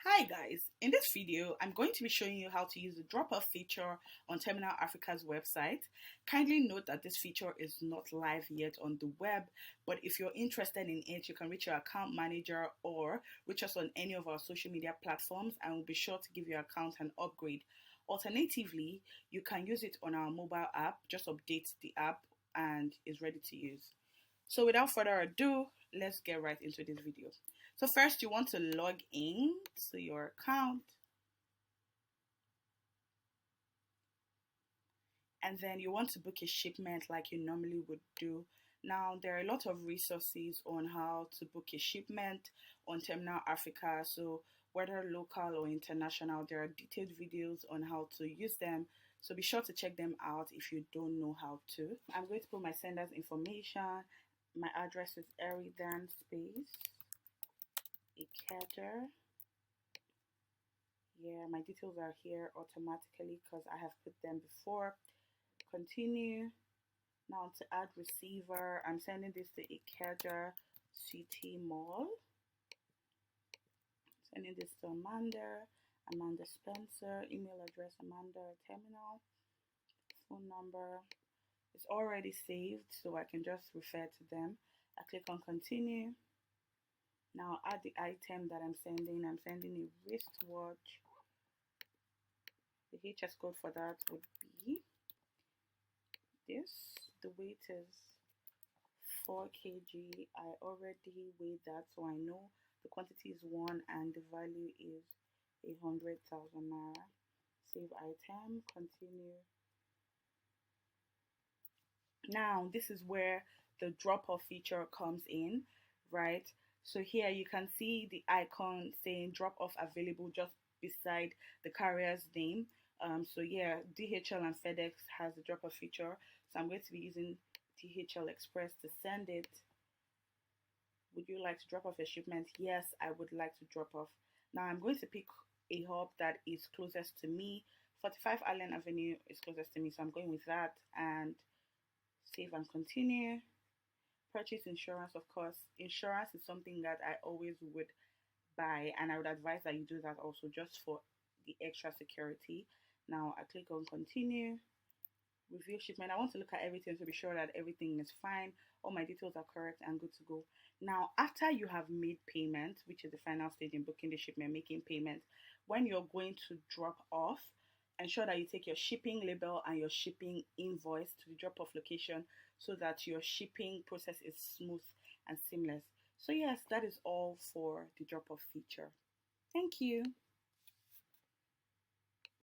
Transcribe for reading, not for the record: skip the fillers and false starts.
Hi guys, in this video I'm going to be showing you how to use the drop-off feature on Terminal Africa's website. Kindly note that this feature is not live yet on the web, but if you're interested in it, you can reach your account manager or reach us on any of our social media platforms and we'll be sure to give your account an upgrade. Alternatively, you can use it on our mobile app, just update the app and it's ready to use. So without further ado, let's get right into this video. So first you want to log in to your account and then you want to book a shipment like you normally would do. Now there are a lot of resources on how to book a shipment on Terminal Africa. So whether local or international, there are detailed videos on how to use them. So be sure to check them out if you don't know how to. I'm going to put my sender's information. My address is Eridan space Ikeja. Yeah, my details are here automatically because I have put them before. Continue. Now to add receiver, I'm sending this to Ikeja City Mall. Sending this to Amanda Spencer, email address Amanda Terminal, phone number. It's already saved, so I can just refer to them. I click on continue. Now add the item that I'm sending. I'm sending a wristwatch. The HS code for that would be this. The weight is 4 kg. I already weighed that, so I know the quantity is 1 and the value is 100,000 naira. Save item, continue. Now this is where the drop-off feature comes in, right? So here you can see the icon saying drop off available just beside the carrier's name. So yeah, DHL and FedEx has the drop off feature. So I'm going to be using DHL Express to send it. Would you like to drop off a shipment? Yes, I would like to drop off. Now I'm going to pick a hub that is closest to me. 45 Allen Avenue is closest to me, so I'm going with that and save and continue. Purchase insurance, of course. Insurance is something that I always would buy, and I would advise that you do that also just for the extra security. Now I click on continue. Review shipment. I want to look at everything to be sure that everything is fine, all my details are correct and good to go. Now after you have made payment, which is the final stage in booking the shipment, making payment, when you're going to drop off, ensure that you take your shipping label and your shipping invoice to the drop off location so that your shipping process is smooth and seamless. So yes, that is all for the drop off feature. Thank you.